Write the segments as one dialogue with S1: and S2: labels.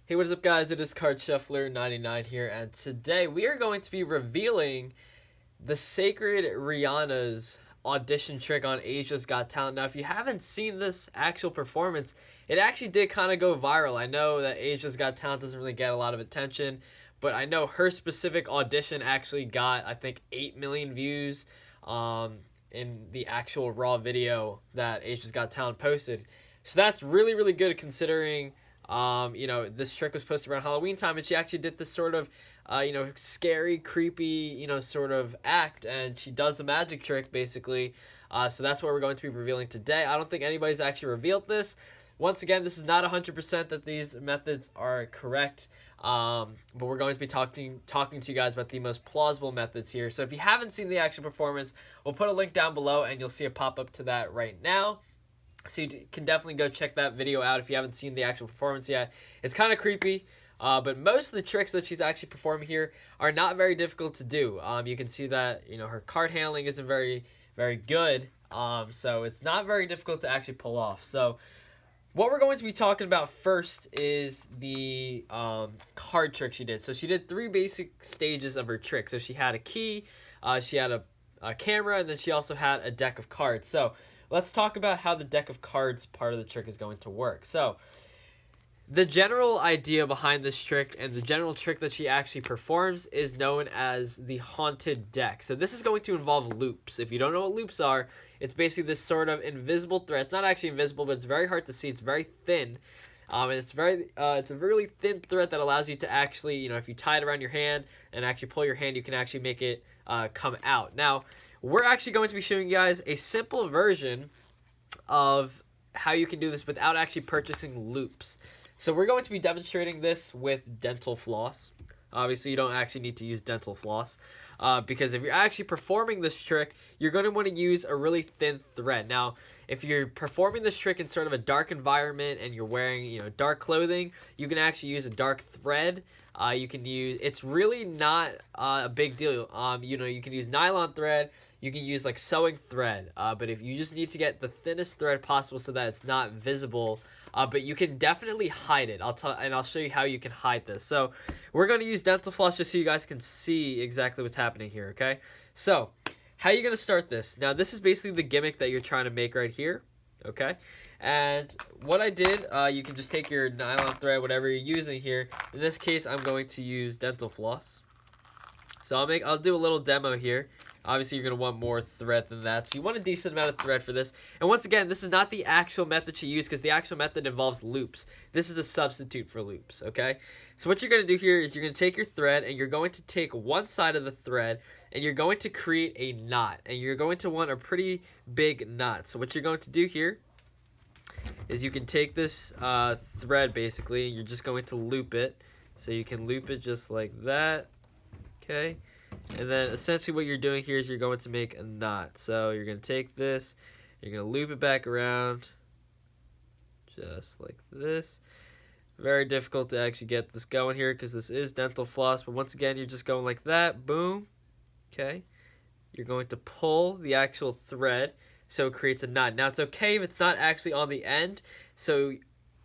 S1: Hey, what is up, guys? It is Card Shuffler 99 here, and today we are going to be revealing the sacred Riana's audition trick on Asia's Got Talent. Now, if you haven't seen this actual performance, it actually did kind of go viral. I know that Asia's Got Talent doesn't really get a lot of attention, but I know her specific audition actually got, I think, 8 million views in the actual raw video that Asia's Got Talent posted. So that's really, really good considering this trick was posted around Halloween time, and she actually did this sort of, scary, creepy, sort of act, and she does the magic trick, basically. So that's what we're going to be revealing today. I don't think anybody's actually revealed this. Once again, this is not 100% that these methods are correct, but we're going to be talking to you guys about the most plausible methods here. So if you haven't seen the actual performance, we'll put a link down below, and you'll see a pop-up to that right now. So you can definitely go check that video out if you haven't seen the actual performance yet. It's kind of creepy, but most of the tricks that she's actually performing here are not very difficult to do. You can see that her card handling isn't very, very good, so it's not very difficult to actually pull off. So what we're going to be talking about first is the card trick she did. So she did 3 basic stages of her trick. So she had a key, she had a camera, and then she also had a deck of cards. So let's talk about how the deck of cards part of the trick is going to work. So the general idea behind this trick and the general trick that she actually performs is known as the haunted deck. So this is going to involve loops. If you don't know what loops are, it's basically this sort of invisible thread. It's not actually invisible, but it's very hard to see. It's very thin. And it's a really thin thread that allows you to actually, if you tie it around your hand and actually pull your hand, you can actually make it come out. Now, we're actually going to be showing you guys a simple version of how you can do this without actually purchasing loops. So we're going to be demonstrating this with dental floss. Obviously, you don't actually need to use dental floss because if you're actually performing this trick, you're going to want to use a really thin thread. Now, if you're performing this trick in sort of a dark environment and you're wearing, dark clothing, you can actually use a dark thread. It's really not a big deal. You can use nylon thread. You can use like sewing thread, but if you just need to get the thinnest thread possible so that it's not visible, but you can definitely hide it. I'll show you how you can hide this. So we're going to use dental floss just so you guys can see exactly what's happening here, okay? So how are you going to start this? Now this is basically the gimmick that you're trying to make right here, okay? And what I did, you can just take your nylon thread, whatever you're using here. In this case, I'm going to use dental floss. So I'll do a little demo here. Obviously, you're going to want more thread than that. So you want a decent amount of thread for this. And once again, this is not the actual method she used because the actual method involves loops. This is a substitute for loops, okay? So what you're going to do here is you're going to take your thread and you're going to take one side of the thread and you're going to create a knot. And you're going to want a pretty big knot. So what you're going to do here is you can take this thread basically and you're just going to loop it. So you can loop it just like that, okay? And then essentially what you're doing here is you're going to make a knot. So you're going to take this, you're going to loop it back around just like this. Very difficult to actually get this going here because this is dental floss. But once again, you're just going like that. Boom. Okay. You're going to pull the actual thread so it creates a knot. Now, it's okay if it's not actually on the end. So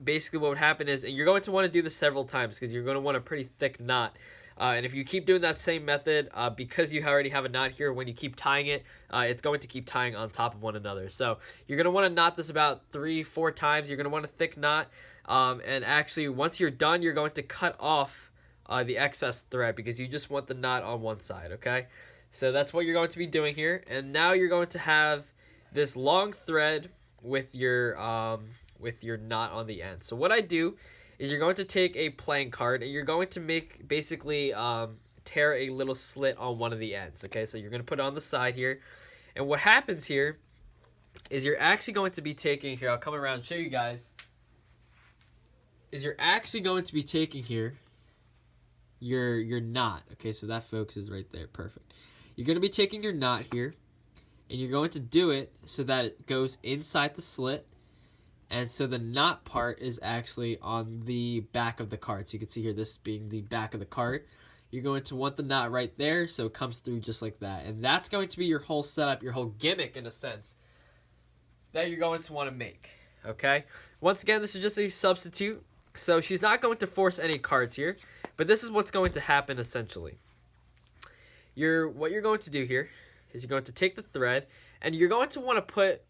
S1: basically what would happen is, and you're going to want to do this several times because you're going to want a pretty thick knot. And if you keep doing that same method, because you already have a knot here, when you keep tying it, it's going to keep tying on top of one another. So you're going to want to knot this about 3-4 times. You're going to want a thick knot. And actually, once you're done, you're going to cut off the excess thread because you just want the knot on one side, okay? So that's what you're going to be doing here. And now you're going to have this long thread with your knot on the end. So what I do is you're going to take a playing card and you're going to make basically tear a little slit on one of the ends, okay? So you're going to put it on the side here. And what happens here is you're actually going to be taking, here, I'll come around and show you guys, is you're actually going to be taking here your knot, okay? So that focuses right there, perfect. You're going to be taking your knot here and you're going to do it so that it goes inside the slit. And so the knot part is actually on the back of the card. So you can see here, this being the back of the card. You're going to want the knot right there so it comes through just like that. And that's going to be your whole setup, your whole gimmick in a sense, that you're going to want to make, okay? Once again, this is just a substitute. So she's not going to force any cards here, but this is what's going to happen essentially. What you're going to do here is you're going to take the thread, and you're going to want to put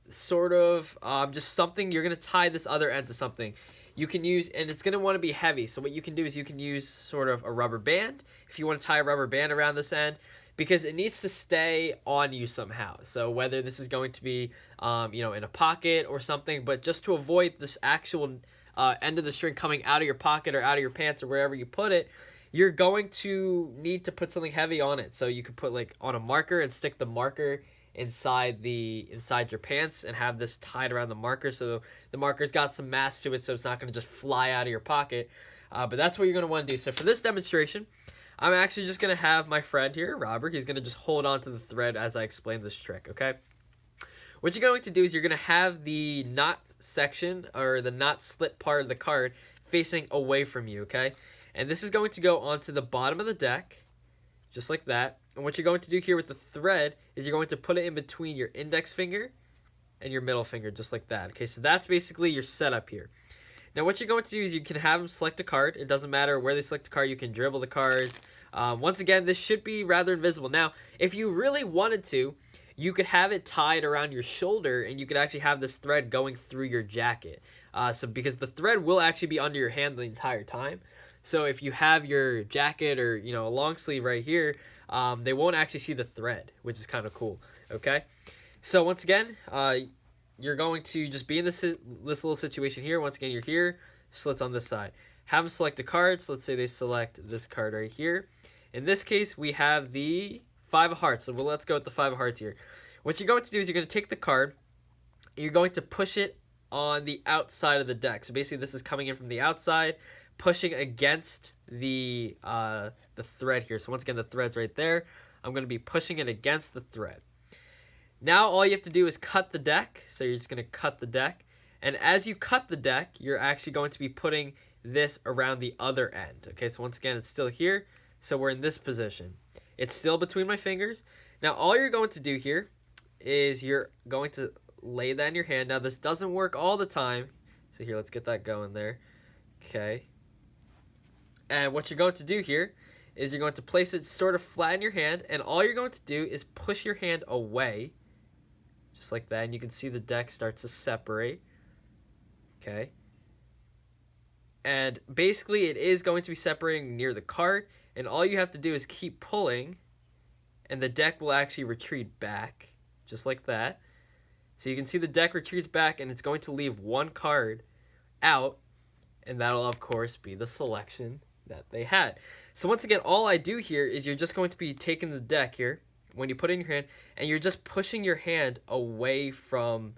S1: sort of just something. You're going to tie this other end to something. You can use, and it's going to want to be heavy. So what you can do is you can use sort of a rubber band if you want to tie a rubber band around this end, because it needs to stay on you somehow. So whether this is going to be, in a pocket or something, but just to avoid this actual end of the string coming out of your pocket or out of your pants or wherever you put it, you're going to need to put something heavy on it. So you could put like on a marker and stick the marker inside your pants and have this tied around the marker, so the marker's got some mass to it, so it's not going to just fly out of your pocket. But that's what you're going to want to do. So for this demonstration, I'm actually just going to have my friend here, Robert. He's going to just hold on to the thread as I explain this trick, okay? What you're going to do is you're going to have the knot section, or the knot slit part of the card, facing away from you, okay? And this is going to go onto the bottom of the deck, just like that. And what you're going to do here with the thread is you're going to put it in between your index finger and your middle finger, just like that. Okay, so that's basically your setup here. Now what you're going to do is you can have them select a card. It doesn't matter where they select a card. You can dribble the cards. Once again, this should be rather invisible. Now, if you really wanted to, you could have it tied around your shoulder, and you could actually have this thread going through your jacket. Because the thread will actually be under your hand the entire time. So if you have your jacket or a long sleeve right here, they won't actually see the thread, which is kind of cool. Okay, so once again, you're going to just be in this little situation here. Once again, you're here, slits on this side. Have them select a card. So let's say they select this card right here. In this case, we have the 5 of hearts. So let's go with the 5 of hearts here. What you're going to do is you're going to take the card, and you're going to push it on the outside of the deck. So basically, this is coming in from the outside, pushing against the thread here. So once again, the thread's right there. I'm going to be pushing it against the thread. Now all you have to do is cut the deck. So you're just going to cut the deck. And as you cut the deck, you're actually going to be putting this around the other end. Okay, so once again, it's still here. So we're in this position. It's still between my fingers. Now all you're going to do here is you're going to lay that in your hand. Now this doesn't work all the time. So here, let's get that going there. Okay. And what you're going to do here is you're going to place it sort of flat in your hand, and all you're going to do is push your hand away, just like that, and you can see the deck starts to separate. Okay. And basically it is going to be separating near the card, and all you have to do is keep pulling, and the deck will actually retreat back, just like that. So you can see the deck retreats back, and it's going to leave one card out, and that'll of course be the selection that they had. So once again, all I do here is you're just going to be taking the deck here when you put it in your hand, and you're just pushing your hand away from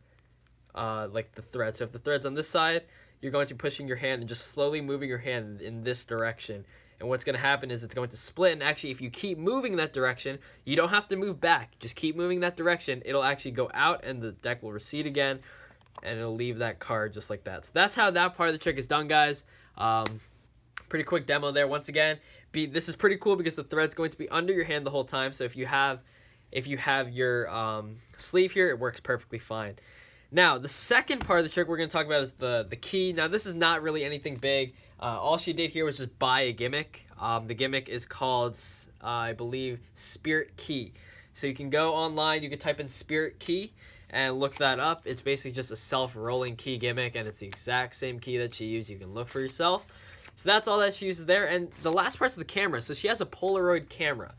S1: like the thread. So if the thread's on this side, you're going to be pushing your hand and just slowly moving your hand in this direction. And what's going to happen is it's going to split, and actually if you keep moving that direction, you don't have to move back. Just keep moving that direction. It'll actually go out, and the deck will recede again, and it'll leave that card just like that. So that's how that part of the trick is done, guys. Pretty quick demo there. Once again, this is pretty cool because the thread's going to be under your hand the whole time. So if you have your sleeve here, it works perfectly fine. Now, the second part of the trick we're going to talk about is the key. Now, this is not really anything big. All she did here was just buy a gimmick. The gimmick is called, I believe, Spirit Key. So you can go online, you can type in Spirit Key and look that up. It's basically just a self-rolling key gimmick, and it's the exact same key that she used. You can look for yourself. So that's all that she uses there. And the last part's the camera. So she has a Polaroid camera.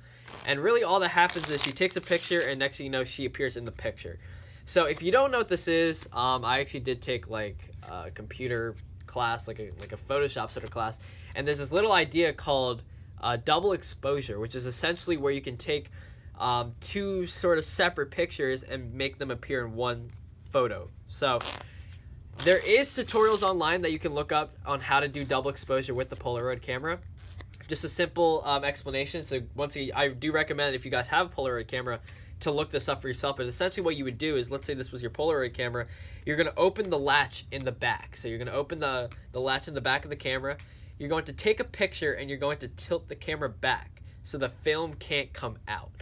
S1: And really all that happens is she takes a picture, and next thing you know, she appears in the picture. So if you don't know what this is, I actually did take like a computer class, like a Photoshop sort of class. And there's this little idea called double exposure, which is essentially where you can take 2 sort of separate pictures and make them appear in one photo. So there is tutorials online that you can look up on how to do double exposure with the Polaroid camera. Just a simple explanation. So once again, I do recommend, if you guys have a Polaroid camera, to look this up for yourself. But essentially what you would do is, let's say this was your Polaroid camera, you're going to open the latch in the back. So you're going to open the latch in the back of the camera. You're going to take a picture, and you're going to tilt the camera back so the film can't come out.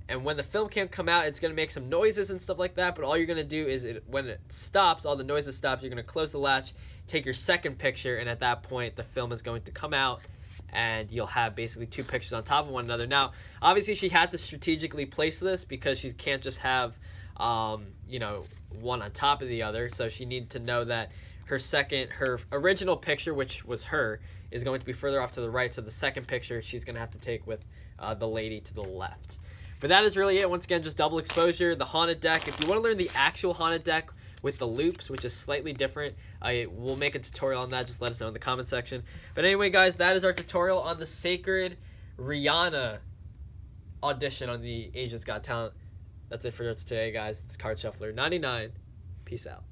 S1: And when the film cam come out, it's going to make some noises and stuff like that, but all you're going to do is, when it stops, all the noises stop, you're going to close the latch, take your second picture, and at that point, the film is going to come out, and you'll have basically two pictures on top of one another. Now, obviously, she had to strategically place this because she can't just have, one on top of the other, so she needed to know that her original picture, which was her, is going to be further off to the right, so the second picture she's going to have to take with the lady to the left. But that is really it. Once again, just double exposure, the haunted deck. If you want to learn the actual haunted deck with the loops, which is slightly different, I will make a tutorial on that. Just let us know in the comment section. But anyway, guys, that is our tutorial on the sacred Riana audition on the Asia's Got Talent. That's it for us today, guys. It's Card Shuffler 99. Peace out.